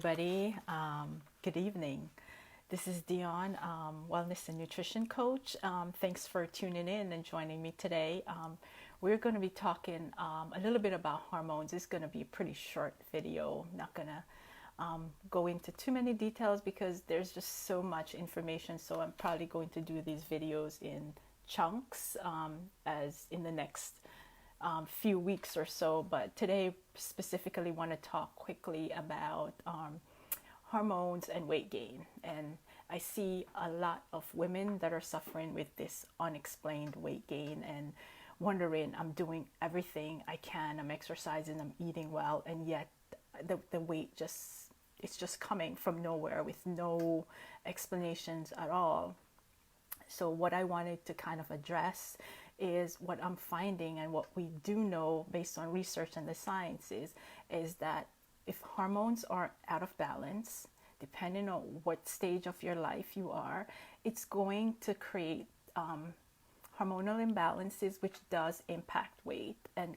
everybody. Good evening. This is Dion, Wellness and Nutrition Coach. Thanks for tuning in and joining me today. We're going to be talking a little bit about hormones. It's going to be a pretty short video. I'm not going to go into too many details because there's just so much information. So I'm probably going to do these videos in chunks as in the next few weeks or so, but today specifically want to talk quickly about hormones and weight gain. And I see a lot of women that are suffering with this unexplained weight gain and wondering, I'm doing everything I can, I'm exercising, I'm eating well, and yet the weight it's just coming from nowhere with no explanations at all. So what I wanted to kind of address is what I'm finding and what we do know based on research and the sciences is that if hormones are out of balance, depending on what stage of your life you are, it's going to create hormonal imbalances, which does impact weight. And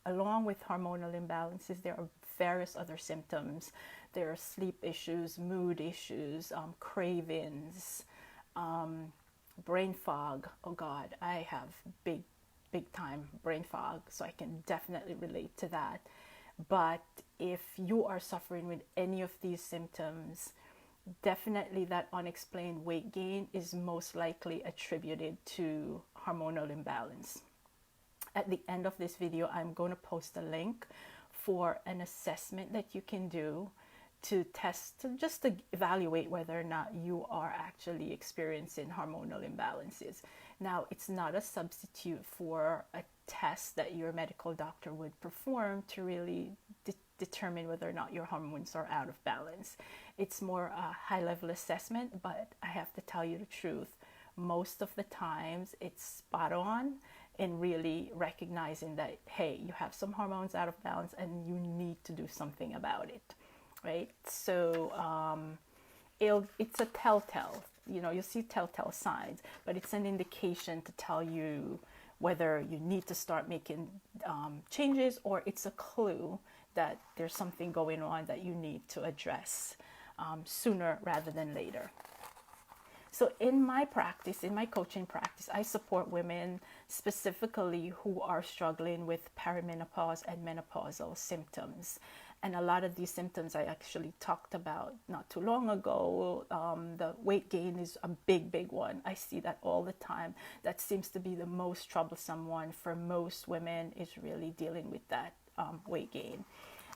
along with hormonal imbalances, there are various other symptoms. There are sleep issues, mood issues, cravings, brain fog. Oh God, I have big time brain fog, so I can definitely relate to that. But if you are suffering with any of these symptoms, definitely that unexplained weight gain is most likely attributed to hormonal imbalance. At the end of this video, I'm going to post a link for an assessment that you can do to test, just to evaluate whether or not you are actually experiencing hormonal imbalances. Now, it's not a substitute for a test that your medical doctor would perform to really determine whether or not your hormones are out of balance. It's more a high-level assessment, but I have to tell you the truth. Most of the times, it's spot on in really recognizing that, hey, you have some hormones out of balance and you need to do something about it. Right, so it's a telltale. You see telltale signs, but it's an indication to tell you whether you need to start making changes, or it's a clue that there's something going on that you need to address sooner rather than later. So in my practice, in my coaching practice, I support women specifically who are struggling with perimenopause and menopausal symptoms. And a lot of these symptoms I actually talked about not too long ago. The weight gain is a big one. I see that all the time. That seems to be the most troublesome one for most women, is really dealing with that weight gain.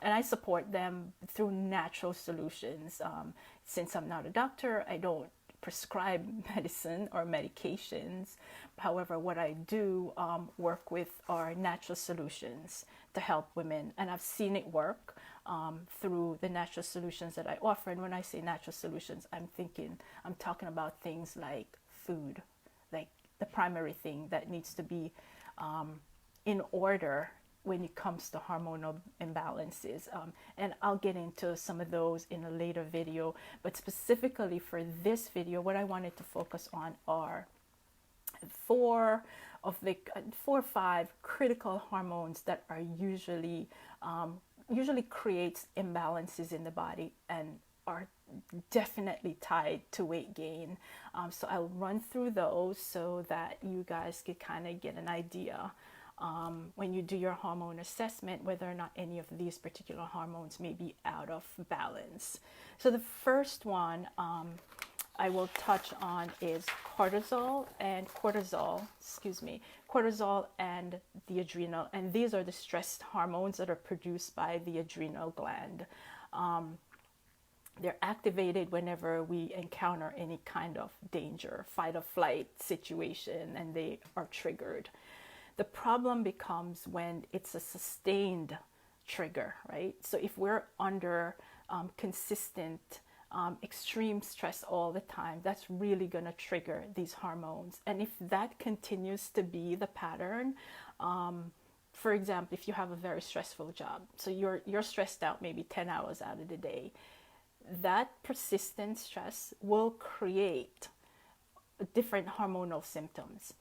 And I support them through natural solutions. Since I'm not a doctor, I don't prescribe medicine or medications. However, what I do work with are natural solutions to help women, and I've seen it work through the natural solutions that I offer. And when I say natural solutions, I'm talking about things like food, like the primary thing that needs to be in order when it comes to hormonal imbalances. And I'll get into some of those in a later video, but specifically for this video, what I wanted to focus on are four or five critical hormones that are usually creates imbalances in the body and are definitely tied to weight gain. So I'll run through those so that you guys can kind of get an idea when you do your hormone assessment whether or not any of these particular hormones may be out of balance. So the first one I will touch on is cortisol and the adrenal. And these are the stress hormones that are produced by the adrenal gland. They're activated whenever we encounter any kind of danger, fight or flight situation, and they are triggered. The problem becomes when it's a sustained trigger, right? So if we're under consistent extreme stress all the time, that's really going to trigger these hormones. And if that continues to be the pattern, for example, if you have a very stressful job, so you're stressed out maybe 10 hours out of the day, that persistent stress will create different hormonal symptoms.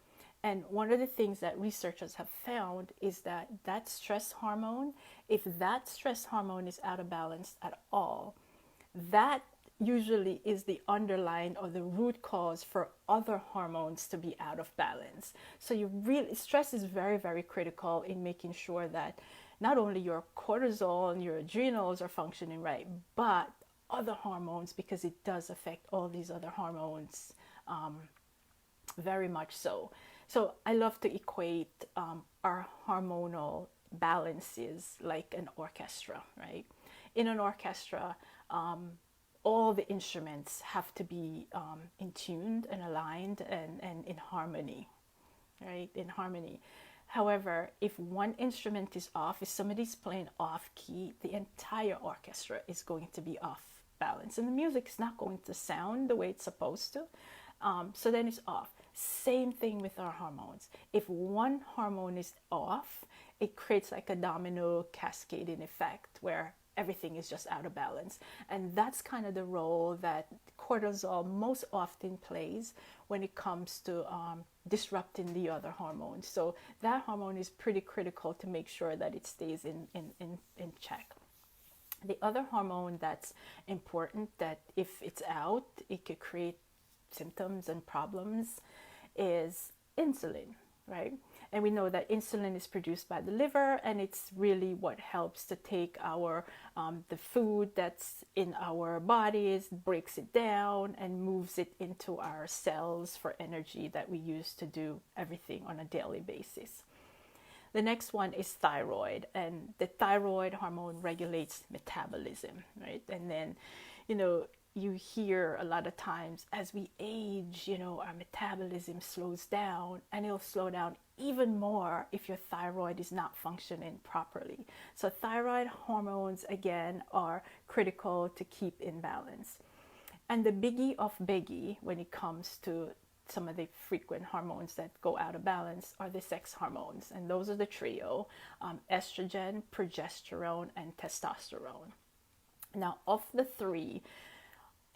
And one of the things that researchers have found is that stress hormone, if that stress hormone is out of balance at all, that usually is the underlying or the root cause for other hormones to be out of balance. So you really, stress is very, very critical in making sure that not only your cortisol and your adrenals are functioning right, but other hormones, because it does affect all these other hormones, very much so. So I love to equate our hormonal balances like an orchestra, right? In an orchestra, all the instruments have to be in tuned and aligned and in harmony, right? In harmony. However, if one instrument is off, if somebody's playing off key, the entire orchestra is going to be off balance, and the music is not going to sound the way it's supposed to. So then it's off. Same thing with our hormones. If one hormone is off, it creates like a domino cascading effect where everything is just out of balance. And that's kind of the role that cortisol most often plays when it comes to disrupting the other hormones. So that hormone is pretty critical to make sure that it stays in check. The other hormone that's important, that if it's out, it could create symptoms and problems, is insulin, right? And we know that insulin is produced by the liver, and it's really what helps to take our the food that's in our bodies, breaks it down, and moves it into our cells for energy that we use to do everything on a daily basis. The next one is thyroid, and the thyroid hormone regulates metabolism, right? And then, you hear a lot of times as we age, our metabolism slows down, and it'll slow down even more if your thyroid is not functioning properly. So thyroid hormones, again, are critical to keep in balance. And the biggie of biggie when it comes to some of the frequent hormones that go out of balance are the sex hormones. And those are the trio, estrogen, progesterone, and testosterone. Now, of the three,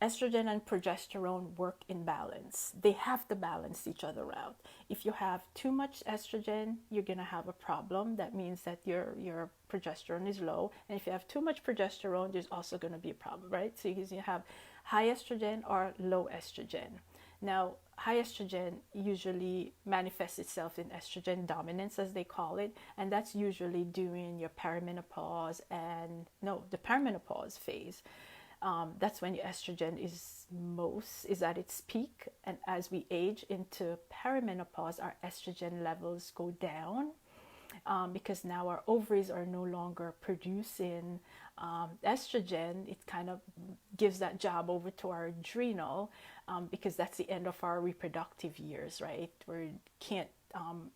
estrogen and progesterone work in balance. They have to balance each other out. If you have too much estrogen, you're going to have a problem. That means that your progesterone is low. And if you have too much progesterone, there's also going to be a problem, right? So you have high estrogen or low estrogen. Now, high estrogen usually manifests itself in estrogen dominance, as they call it, and that's usually during your perimenopause the perimenopause phase. That's when your estrogen is at its peak, and as we age into perimenopause, our estrogen levels go down, because now our ovaries are no longer producing estrogen. It kind of gives that job over to our adrenal, because that's the end of our reproductive years, right? We can't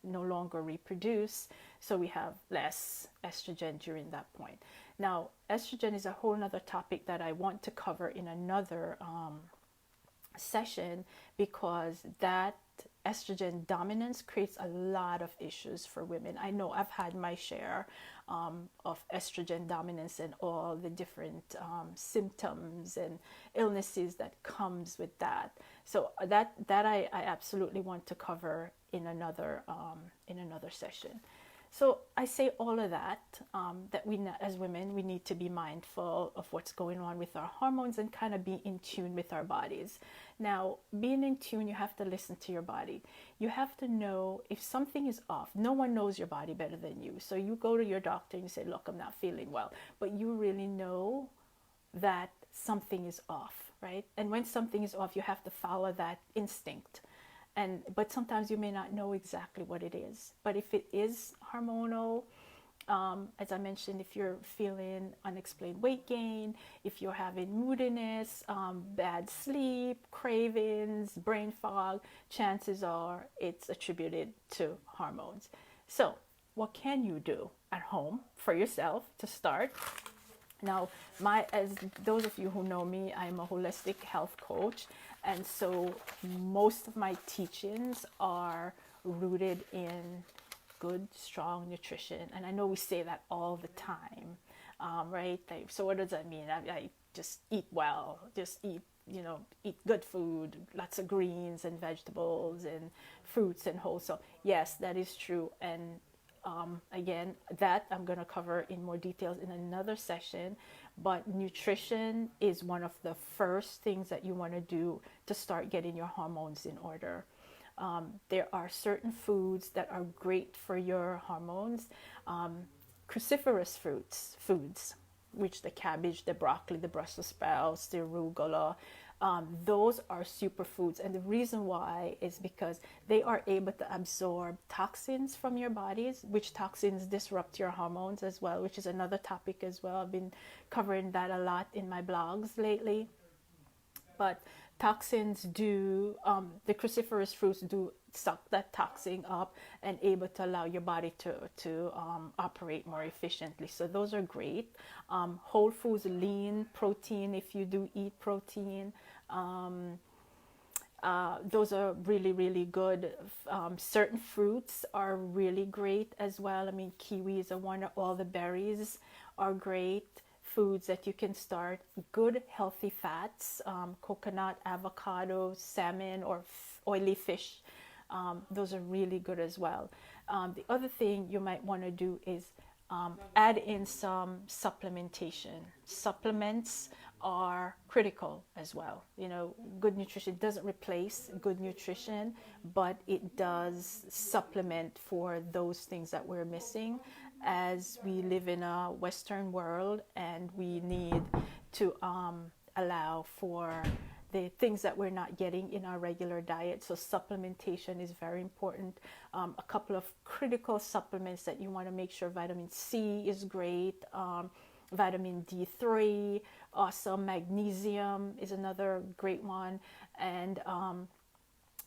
no longer reproduce, so we have less estrogen during that point. Now, estrogen is a whole nother topic that I want to cover in another session, because that estrogen dominance creates a lot of issues for women. I know I've had my share of estrogen dominance and all the different symptoms and illnesses that comes with that. So that I absolutely want to cover in another session. So I say all of that, that we, as women, we need to be mindful of what's going on with our hormones and kind of be in tune with our bodies. Now, being in tune, you have to listen to your body. You have to know if something is off. No one knows your body better than you. So you go to your doctor and you say, look, I'm not feeling well. But you really know that something is off, right? And when something is off, you have to follow that instinct. But sometimes you may not know exactly what it is. But if it is hormonal, as I mentioned, if you're feeling unexplained weight gain, if you're having moodiness, bad sleep, cravings, brain fog, chances are it's attributed to hormones. So what can you do at home for yourself to start? Now, as those of you who know me, I'm a holistic health coach. And so most of my teachings are rooted in good, strong nutrition. And I know we say that all the time, right? So what does that mean? I just eat well, just eat good food, lots of greens and vegetables and fruits and whole. So yes, that is true. And Again, that I'm going to cover in more details in another session. But nutrition is one of the first things that you want to do to start getting your hormones in order. There are certain foods that are great for your hormones. Cruciferous foods, which the cabbage, the broccoli, the Brussels sprouts, the arugula, those are superfoods. And the reason why is because they are able to absorb toxins from your bodies, which toxins disrupt your hormones as well, which is another topic as well. I've been covering that a lot in my blogs lately. But toxins do, the cruciferous fruits do suck that toxin up and able to allow your body to operate more efficiently. So those are great. Whole foods, lean protein, if you do eat protein, those are really, really good. Certain fruits are really great as well. I mean, kiwis are one, all the berries are great. Foods that you can start, good healthy fats, coconut, avocado, salmon, or oily fish. Those are really good as well. The other thing you might want to do is add in some supplementation. Supplements are critical as well. You know, good nutrition doesn't replace good nutrition, but it does supplement for those things that we're missing, as we live in a Western world and we need to allow for the things that we're not getting in our regular diet. So supplementation is very important. A couple of critical supplements that you want to make sure: vitamin C is great, vitamin D3, also magnesium is another great one, and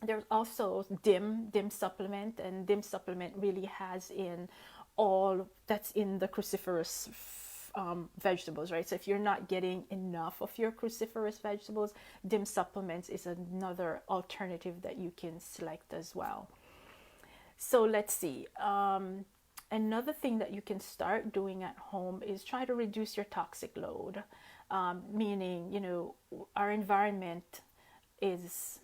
there's also DIM supplement, and DIM supplement really has in all that's in the cruciferous vegetables, right? So if you're not getting enough of your cruciferous vegetables, DIM supplements is another alternative that you can select as well. So let's see. Another thing that you can start doing at home is try to reduce your toxic load, meaning, you know, our environment is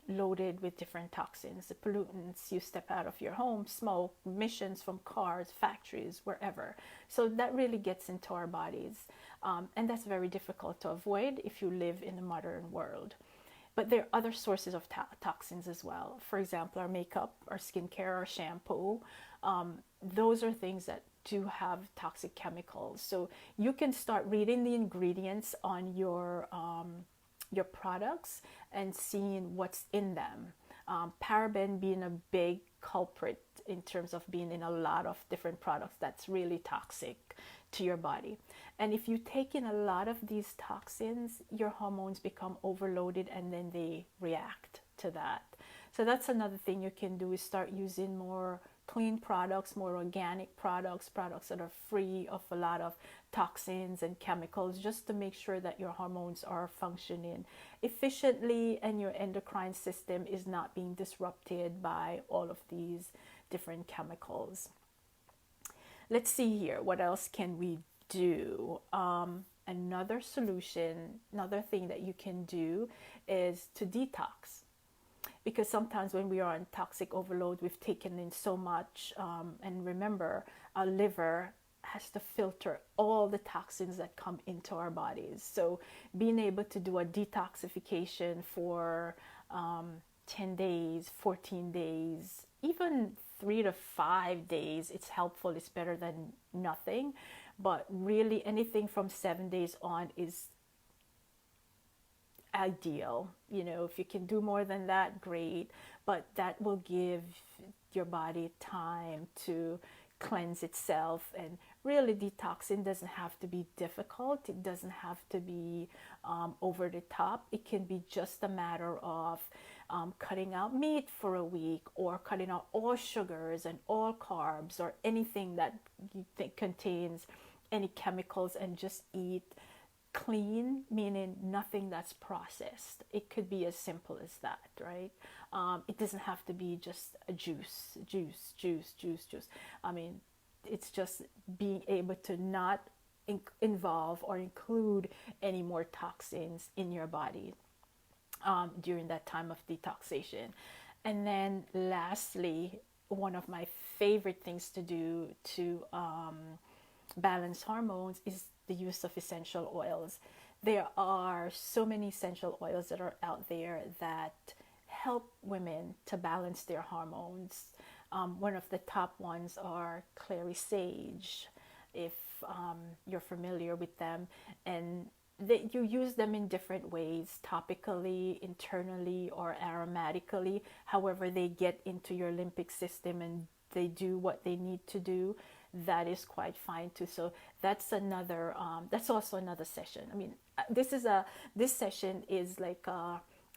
loaded with different toxins, the pollutants. You step out of your home, smoke, emissions from cars, factories, wherever. So that really gets into our bodies, and that's very difficult to avoid if you live in the modern world. But there are other sources of toxins as well. For example, our makeup, our skincare, our shampoo. Those are things that do have toxic chemicals. So you can start reading the ingredients on your products and seeing what's in them. Paraben being a big culprit in terms of being in a lot of different products that's really toxic to your body. And if you take in a lot of these toxins, your hormones become overloaded and then they react to that. So that's another thing you can do, is start using more clean products, more organic products, products that are free of a lot of toxins and chemicals, just to make sure that your hormones are functioning efficiently and your endocrine system is not being disrupted by all of these different chemicals. Let's see here, what else can we do? Another solution, another thing that you can do is to detox. Because sometimes when we are on toxic overload, we've taken in so much, and remember, our liver has to filter all the toxins that come into our bodies. So being able to do a detoxification for 10 days, 14 days, even 3 to 5 days, it's helpful. It's better than nothing. But really anything from 7 days on is ideal. You know, if you can do more than that, great, but that will give your body time to cleanse itself. And really, detoxing doesn't have to be difficult. It doesn't have to be over the top. It can be just a matter of cutting out meat for a week, or cutting out all sugars and all carbs, or anything that you think contains any chemicals, and just eat clean, meaning nothing that's processed. It could be as simple as that, right? It doesn't have to be just a juice. I mean, it's just being able to not involve or include any more toxins in your body during that time of detoxation. And then lastly, one of my favorite things to do to balance hormones is the use of essential oils. There are so many essential oils that are out there that help women to balance their hormones. One of the top ones are clary sage, if you're familiar with them, and you use them in different ways, topically, internally, or aromatically. However they get into your limbic system and they do what they need to do, that is quite fine too. So that's another that's also another session. I mean, this session is like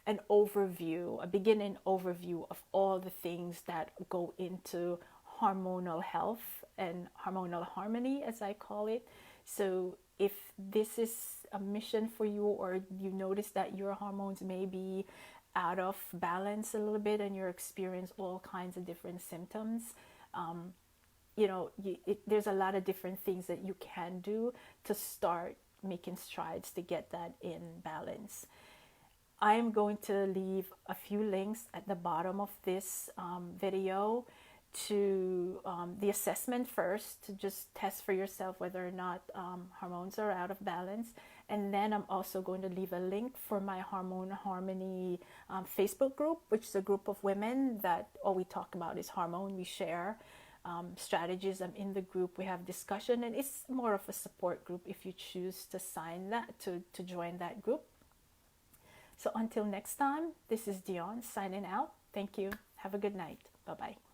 an overview, a beginning overview of all the things that go into hormonal health and hormonal harmony, as I call it. So if this is a mission for you, or you notice that your hormones may be out of balance a little bit and you experience all kinds of different symptoms, there's a lot of different things that you can do to start making strides to get that in balance. I am going to leave a few links at the bottom of this video to the assessment first, to just test for yourself whether or not hormones are out of balance. And then I'm also going to leave a link for my Hormone Harmony Facebook group, which is a group of women that all we talk about is hormone. We share strategies. I'm in the group, we have discussion, and it's more of a support group if you choose to sign that, to join that group. So until next time, this is Dion signing out. Thank you. Have a good night. Bye-bye.